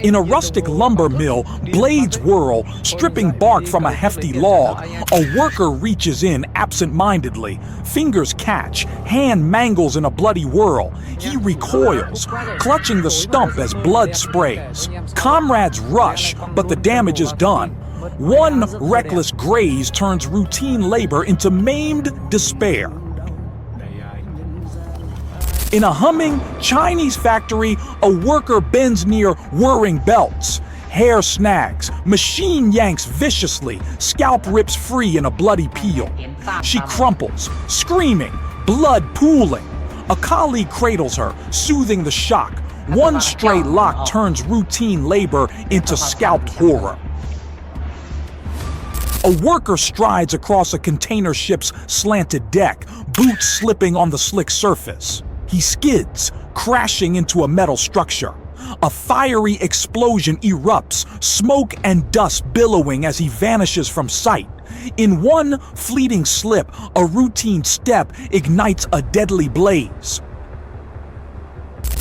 In a rustic lumber mill, blades whirl, stripping bark from a hefty log. A worker reaches in absent-mindedly. Fingers catch, hand mangles in a bloody whirl. He recoils, clutching the stump as blood sprays. Comrades rush, but the damage is done. One reckless graze turns routine labor into maimed despair. In a humming Chinese factory, a worker bends near whirring belts. Hair snags, machine yanks viciously, scalp rips free in a bloody peel. She crumples, screaming, blood pooling. A colleague cradles her, soothing the shock. One stray lock turns routine labor into scalped horror. A worker strides across a container ship's slanted deck, boots slipping on the slick surface. He skids, crashing into a metal structure. A fiery explosion erupts, smoke and dust billowing as he vanishes from sight. In one fleeting slip, a routine step ignites a deadly blaze.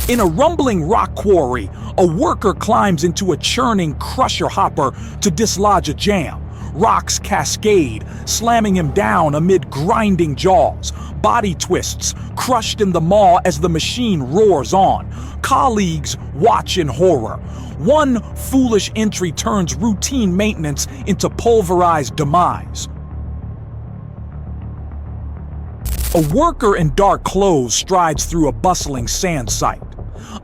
In a rumbling rock quarry, a worker climbs into a churning crusher hopper to dislodge a jam. Rocks cascade, slamming him down amid grinding jaws. Body twists, crushed in the maw as the machine roars on. Colleagues watch in horror. One foolish entry turns routine maintenance into pulverized demise. A worker in dark clothes strides through a bustling sand site.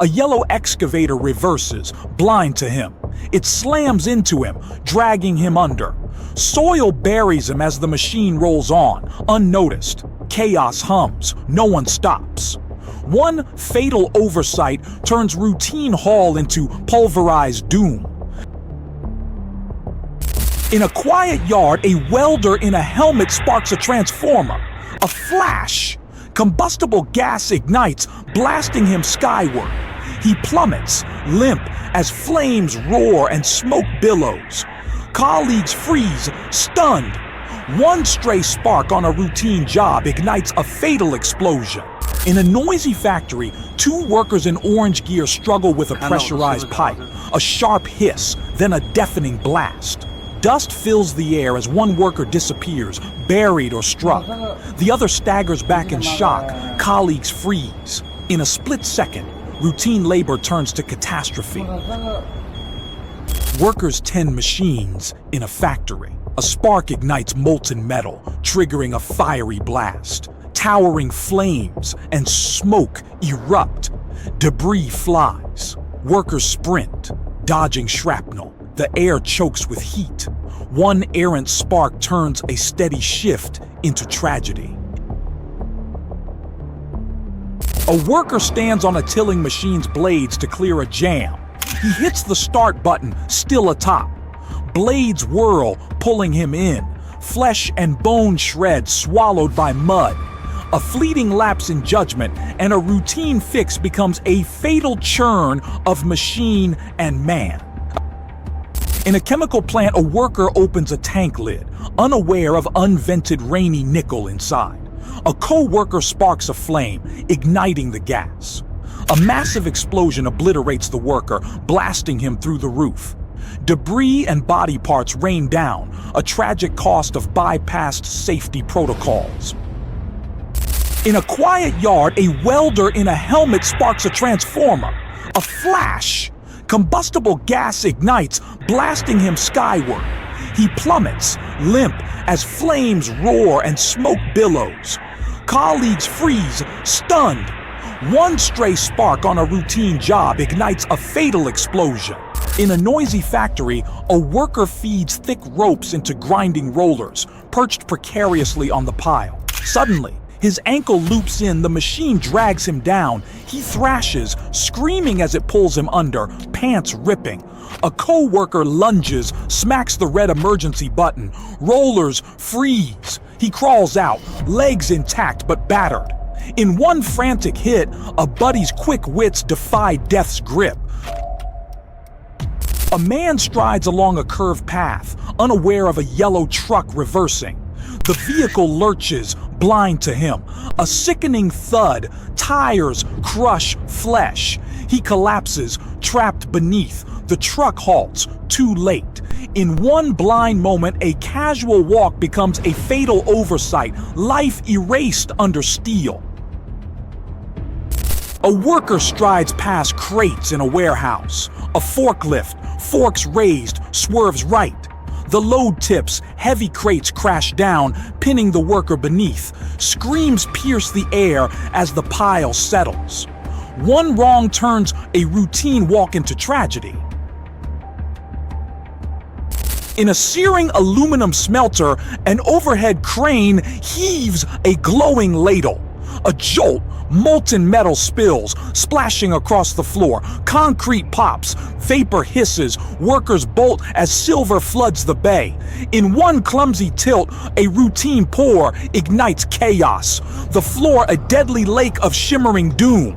A yellow excavator reverses, blind to him. It slams into him, dragging him under. Soil buries him as the machine rolls on, unnoticed. Chaos hums, no one stops. One fatal oversight turns routine haul into pulverized doom. In a quiet yard, a welder in a helmet sparks a transformer. A flash! Combustible gas ignites, blasting him skyward. He plummets, limp, as flames roar and smoke billows. Colleagues freeze, stunned. One stray spark on a routine job ignites a fatal explosion. In a noisy factory, two workers in orange gear struggle with a pressurized pipe. A sharp hiss, then a deafening blast. Dust fills the air as one worker disappears, buried or struck. The other staggers back in shock. Colleagues freeze. In a split second, routine labor turns to catastrophe. Workers tend machines in a factory. A spark ignites molten metal, triggering a fiery blast. Towering flames and smoke erupt. Debris flies. Workers sprint, dodging shrapnel. The air chokes with heat. One errant spark turns a steady shift into tragedy. A worker stands on a tilling machine's blades to clear a jam. He hits the start button, still atop. Blades whirl, pulling him in. Flesh and bone shreds swallowed by mud. A fleeting lapse in judgment, and a routine fix becomes a fatal churn of machine and man. In a chemical plant, a worker opens a tank lid, unaware of unvented rainy nickel inside. A co-worker sparks a flame, igniting the gas. A massive explosion obliterates the worker, blasting him through the roof. Debris and body parts rain down, a tragic cost of bypassed safety protocols. In a quiet yard, a welder in a helmet sparks a transformer. A flash! Combustible gas ignites, blasting him skyward. He plummets, limp, as flames roar and smoke billows. Colleagues freeze, stunned. One stray spark on a routine job ignites a fatal explosion. In a noisy factory, a worker feeds thick ropes into grinding rollers, perched precariously on the pile. Suddenly, his ankle loops in, the machine drags him down. He thrashes, screaming as it pulls him under, pants ripping. A co-worker lunges, smacks the red emergency button. Rollers freeze. He crawls out, legs intact but battered. In one frantic hit, a buddy's quick wits defy death's grip. A man strides along a curved path, unaware of a yellow truck reversing. The vehicle lurches, blind to him. A sickening thud, tires crush flesh. He collapses, trapped beneath, The truck halts, too late. In one blind moment, a casual walk becomes a fatal oversight, life erased under steel. A worker strides past crates in a warehouse. A forklift, forks raised, swerves right. The load tips, heavy crates crash down, pinning the worker beneath. Screams pierce the air as the pile settles. One wrong turns a routine walk into tragedy. In a searing aluminum smelter, an overhead crane heaves a glowing ladle. A jolt, molten metal spills, splashing across the floor. Concrete pops, vapor hisses, workers bolt as silver floods the bay. In one clumsy tilt, a routine pour ignites chaos. The floor a deadly lake of shimmering doom.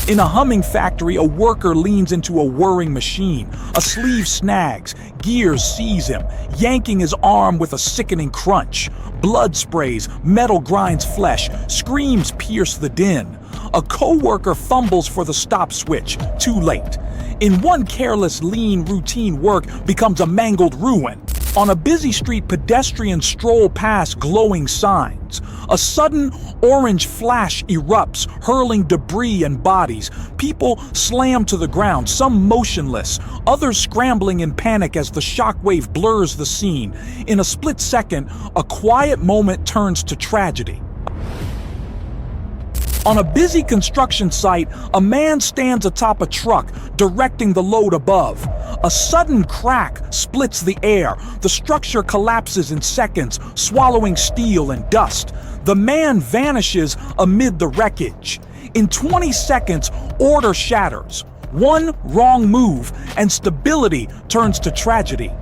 In a humming factory, a worker leans into a whirring machine. A sleeve snags, gears seize him, yanking his arm with a sickening crunch. Blood sprays, metal grinds flesh, screams pierce the din. A co-worker fumbles for the stop switch, too late. In one careless, lean, routine work becomes a mangled ruin. On a busy street, pedestrians stroll past glowing signs. A sudden orange flash erupts, hurling debris and bodies. People slam to the ground, some motionless, others scrambling in panic as the shockwave blurs the scene. In a split second, a quiet moment turns to tragedy. On a busy construction site, a man stands atop a truck, directing the load above. A sudden crack splits the air. The structure collapses in seconds, swallowing steel and dust. The man vanishes amid the wreckage. In 20 seconds, order shatters. One wrong move, and stability turns to tragedy.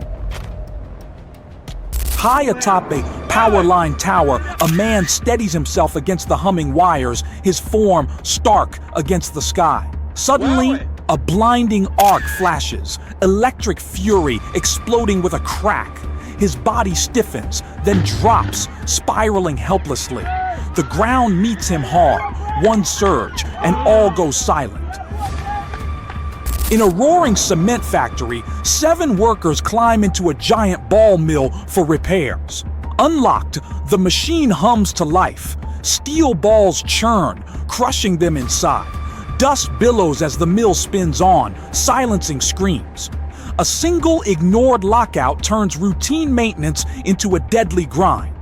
High atop a power line tower, a man steadies himself against the humming wires, his form stark against the sky. Suddenly, a blinding arc flashes, electric fury exploding with a crack. His body stiffens, then drops, spiraling helplessly. The ground meets him hard, one surge, and all go silent. In a roaring cement factory, 7 workers climb into a giant ball mill for repairs. Unlocked, the machine hums to life. Steel balls churn, crushing them inside. Dust billows as the mill spins on, silencing screams. A single ignored lockout turns routine maintenance into a deadly grind.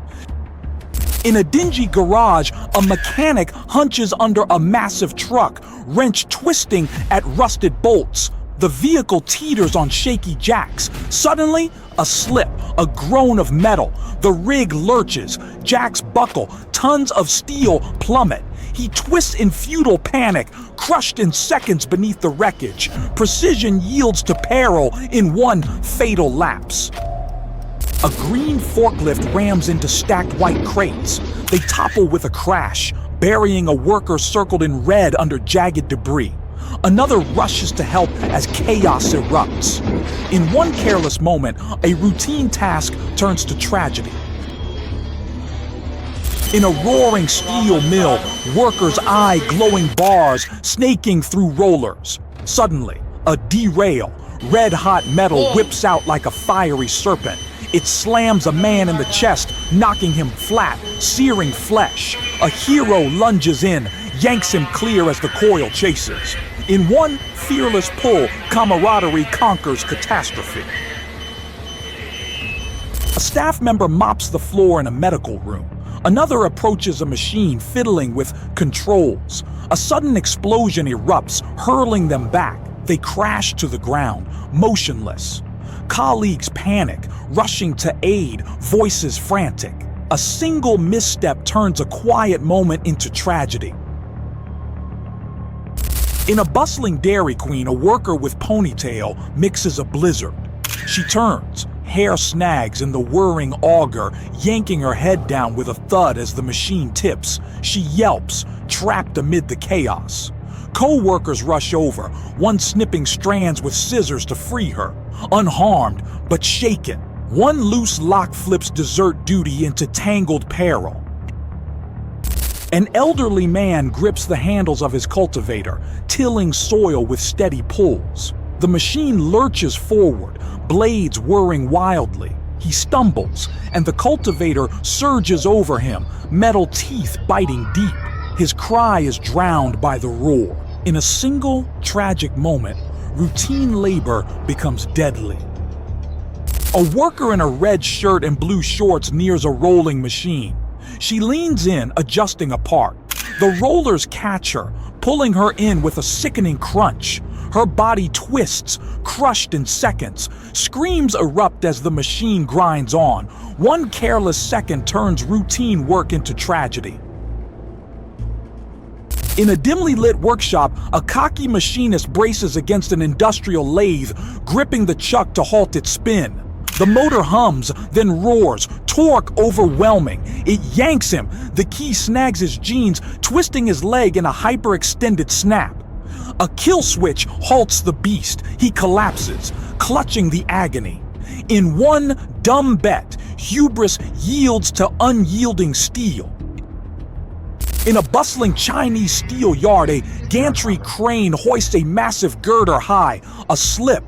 In a dingy garage, a mechanic hunches under a massive truck, wrench twisting at rusted bolts. The vehicle teeters on shaky jacks. Suddenly, a slip, a groan of metal. The rig lurches, jacks buckle, tons of steel plummet. He twists in futile panic, crushed in seconds beneath the wreckage. Precision yields to peril in one fatal lapse. A green forklift rams into stacked white crates. They topple with a crash, burying a worker circled in red under jagged debris. Another rushes to help as chaos erupts. In one careless moment, a routine task turns to tragedy. In a roaring steel mill, workers eye glowing bars snaking through rollers. Suddenly, a derail. Red-hot metal whips out like a fiery serpent. It slams a man in the chest, knocking him flat, searing flesh. A hero lunges in, yanks him clear as the coil chases. In one fearless pull, camaraderie conquers catastrophe. A staff member mops the floor in a medical room. Another approaches a machine fiddling with controls. A sudden explosion erupts, hurling them back. They crash to the ground, motionless. Colleagues panic, rushing to aid, voices frantic. A single misstep turns a quiet moment into tragedy. In a bustling Dairy Queen, a worker with ponytail mixes a blizzard. She turns, hair snags in the whirring auger, yanking her head down with a thud as the machine tips. She yelps, trapped amid the chaos. Co-workers rush over, one snipping strands with scissors to free her. Unharmed, but shaken. One loose lock flips desert duty into tangled peril. An elderly man grips the handles of his cultivator, tilling soil with steady pulls. The machine lurches forward, blades whirring wildly. He stumbles, and the cultivator surges over him, metal teeth biting deep. His cry is drowned by the roar. In a single, tragic moment, routine labor becomes deadly. A worker in a red shirt and blue shorts nears a rolling machine. She leans in, adjusting a part. The rollers catch her, pulling her in with a sickening crunch. Her body twists, crushed in seconds. Screams erupt as the machine grinds on. One careless second turns routine work into tragedy. In a dimly lit workshop, a cocky machinist braces against an industrial lathe, gripping the chuck to halt its spin. The motor hums, then roars, torque overwhelming. It yanks him. The key snags his jeans, twisting his leg in a hyperextended snap. A kill switch halts the beast. He collapses, clutching the agony. In one dumb bet, hubris yields to unyielding steel. In a bustling Chinese steel yard, a gantry crane hoists a massive girder high. A slip.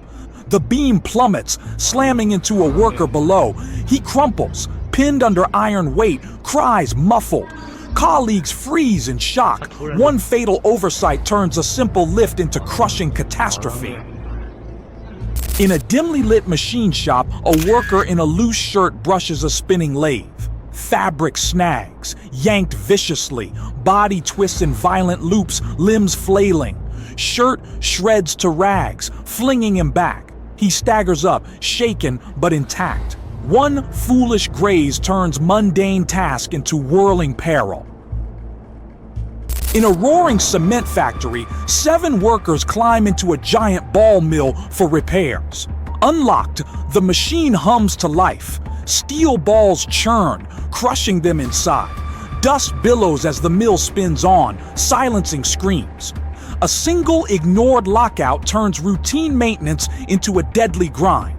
The beam plummets, slamming into a worker below. He crumples, pinned under iron weight, cries muffled. Colleagues freeze in shock. One fatal oversight turns a simple lift into crushing catastrophe. In a dimly lit machine shop, a worker in a loose shirt brushes a spinning lathe. Fabric snags, yanked viciously, body twists in violent loops, limbs flailing. Shirt shreds to rags, flinging him back. He staggers up, shaken but intact. One foolish graze turns mundane task into whirling peril. In a roaring cement factory, 7 workers climb into a giant ball mill for repairs. Unlocked, the machine hums to life. Steel balls churn, crushing them inside. Dust billows as the mill spins on, silencing screams. A single ignored lockout turns routine maintenance into a deadly grind.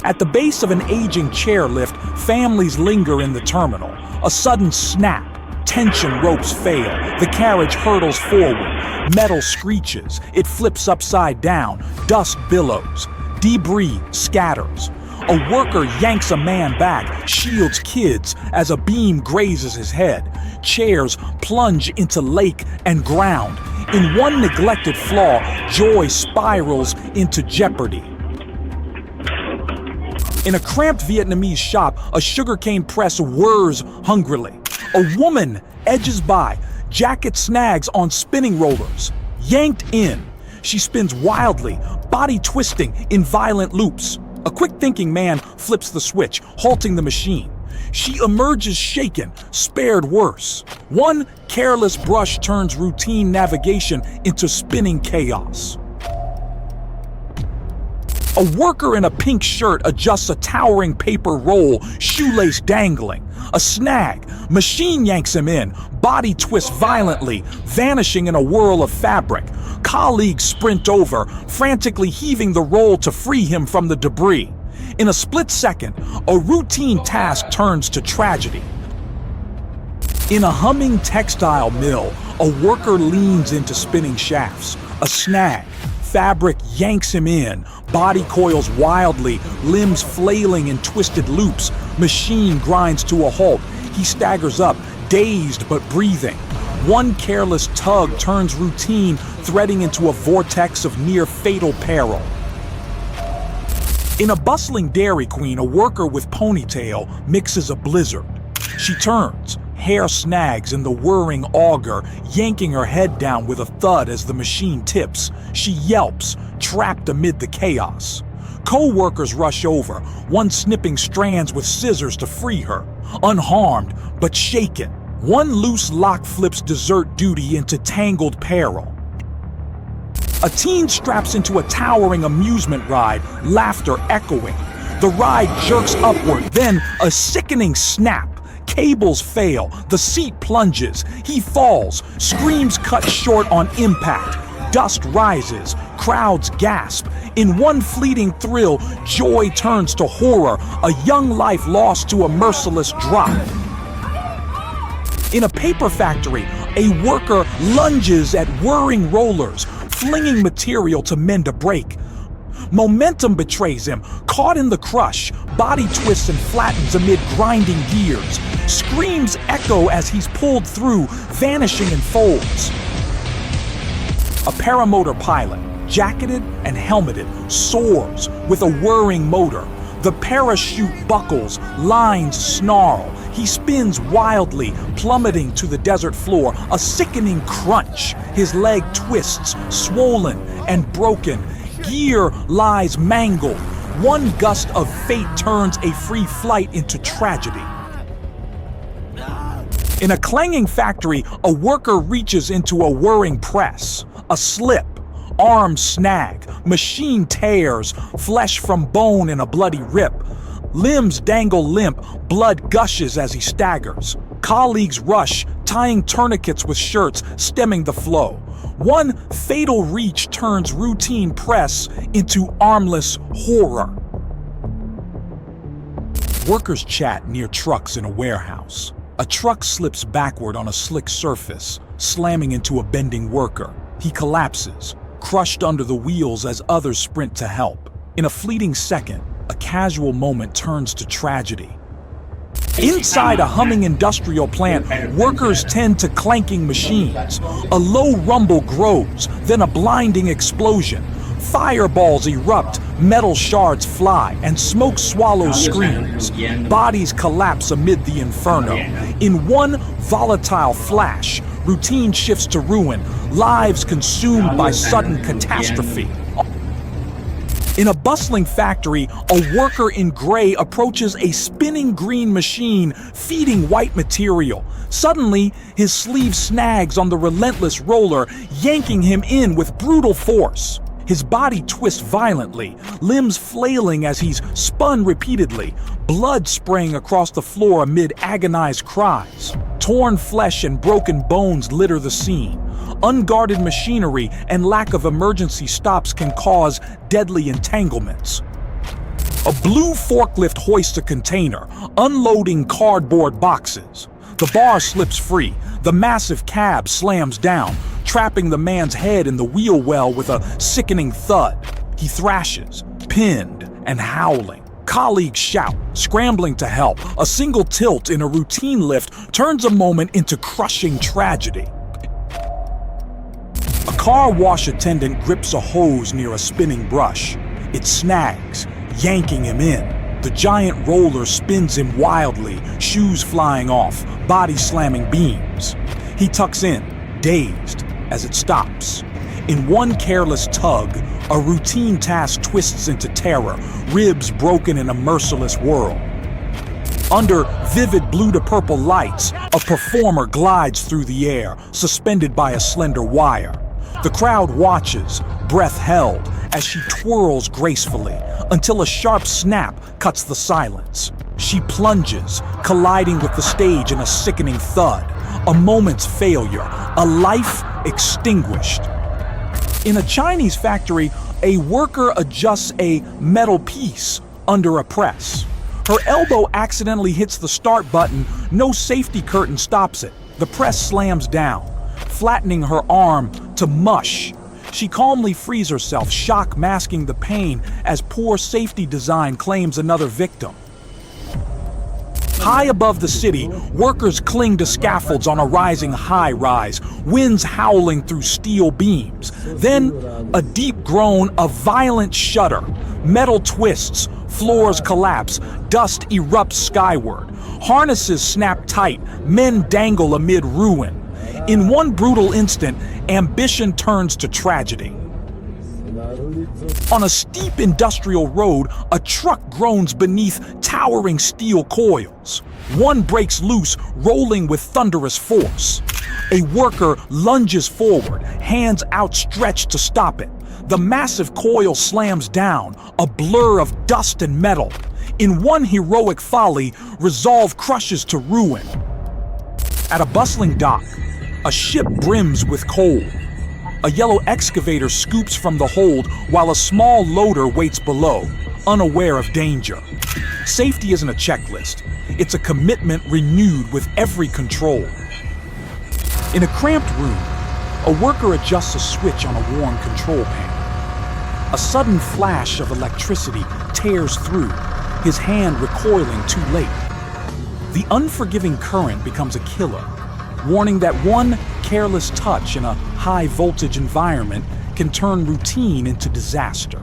At the base of an aging chairlift, families linger in the terminal. A sudden snap. Tension ropes fail. The carriage hurtles forward. Metal screeches. It flips upside down. Dust billows. Debris scatters. A worker yanks a man back, shields kids as a beam grazes his head. Chairs plunge into lake and ground. In one neglected flaw, joy spirals into jeopardy. In a cramped Vietnamese shop, a sugarcane press whirs hungrily. A woman edges by, jacket snags on spinning rollers. Yanked in, she spins wildly, body twisting in violent loops. A quick-thinking man flips the switch, halting the machine. She emerges shaken, spared worse. One careless brush turns routine navigation into spinning chaos. A worker in a pink shirt adjusts a towering paper roll, shoelace dangling. A snag. Machine yanks him in, body twists violently, vanishing in a whirl of fabric. Colleagues sprint over, frantically heaving the roll to free him from the debris. In a split second, a routine task turns to tragedy. In a humming textile mill, a worker leans into spinning shafts. A snag. Fabric yanks him in, body coils wildly, limbs flailing in twisted loops. Machine grinds to a halt. He staggers up, dazed but breathing. One careless tug turns routine, threading into a vortex of near-fatal peril. In a bustling Dairy Queen, a worker with ponytail mixes a blizzard. She turns, hair snags in the whirring auger, yanking her head down with a thud as the machine tips. She yelps, trapped amid the chaos. Co-workers rush over, one snipping strands with scissors to free her. Unharmed, but shaken. One loose lock flips desert duty into tangled peril. A teen straps into a towering amusement ride, laughter echoing. The ride jerks upward, then a sickening snap. Cables fail, the seat plunges. He falls, screams cut short on impact. Dust rises, crowds gasp. In one fleeting thrill, joy turns to horror, a young life lost to a merciless drop. In a paper factory, a worker lunges at whirring rollers, flinging material to mend a break. Momentum betrays him. Caught in the crush, body twists and flattens amid grinding gears. Screams echo as he's pulled through, vanishing in folds. A paramotor pilot, jacketed and helmeted, soars with a whirring motor. The parachute buckles, lines snarl. He spins wildly, plummeting to the desert floor, a sickening crunch. His leg twists, swollen and broken. Gear lies mangled. One gust of fate turns a free flight into tragedy. In a clanging factory, a worker reaches into a whirring press. A slip. Arms snag, machine tears, flesh from bone in a bloody rip. Limbs dangle limp, blood gushes as he staggers. Colleagues rush, tying tourniquets with shirts, stemming the flow. One fatal reach turns routine press into armless horror. Workers chat near trucks in a warehouse. A truck slips backward on a slick surface, slamming into a bending worker. He collapses, crushed under the wheels as others sprint to help. In a fleeting second, a casual moment turns to tragedy. Inside a humming industrial plant, workers tend to clanking machines. A low rumble grows, then a blinding explosion. Fireballs erupt, metal shards fly, and smoke swallows screams. Bodies collapse amid the inferno. In one volatile flash, routine shifts to ruin, lives consumed by sudden catastrophe. In a bustling factory, a worker in gray approaches a spinning green machine feeding white material. Suddenly, his sleeve snags on the relentless roller, yanking him in with brutal force. His body twists violently, limbs flailing as he's spun repeatedly, blood spraying across the floor amid agonized cries. Torn flesh and broken bones litter the scene. Unguarded machinery and lack of emergency stops can cause deadly entanglements. A blue forklift hoists a container, unloading cardboard boxes. The bar slips free. The massive cab slams down, trapping the man's head in the wheel well with a sickening thud. He thrashes, pinned and howling. Colleagues shout, scrambling to help. A single tilt in a routine lift turns a moment into crushing tragedy. A car wash attendant grips a hose near a spinning brush. It snags, yanking him in. The giant roller spins him wildly, shoes flying off, body slamming beams. He tucks in, dazed, as it stops. In one careless tug, a routine task twists into terror, ribs broken in a merciless whirl. Under vivid blue to purple lights, a performer glides through the air, suspended by a slender wire. The crowd watches, breath held, as she twirls gracefully, until a sharp snap cuts the silence. She plunges, colliding with the stage in a sickening thud. A moment's failure, a life extinguished. In a Chinese factory, a worker adjusts a metal piece under a press. Her elbow accidentally hits the start button. No safety curtain stops it. The press slams down, flattening her arm to mush. She calmly frees herself, shock masking the pain as poor safety design claims another victim. High above the city, workers cling to scaffolds on a rising high-rise, winds howling through steel beams. Then, a deep groan, a violent shudder. Metal twists, floors collapse, dust erupts skyward. Harnesses snap tight, men dangle amid ruin. In one brutal instant, ambition turns to tragedy. On a steep industrial road, a truck groans beneath towering steel coils. One breaks loose, rolling with thunderous force. A worker lunges forward, hands outstretched to stop it. The massive coil slams down, a blur of dust and metal. In one heroic folly, resolve crushes to ruin. At a bustling dock, a ship brims with coal. A yellow excavator scoops from the hold while a small loader waits below, unaware of danger. Safety isn't a checklist. It's a commitment renewed with every control. In a cramped room, A worker adjusts a switch on a worn control panel. A sudden flash of electricity tears through, his hand recoiling too late. The unforgiving current becomes a killer, warning that one careless touch in a high-voltage environment can turn routine into disaster.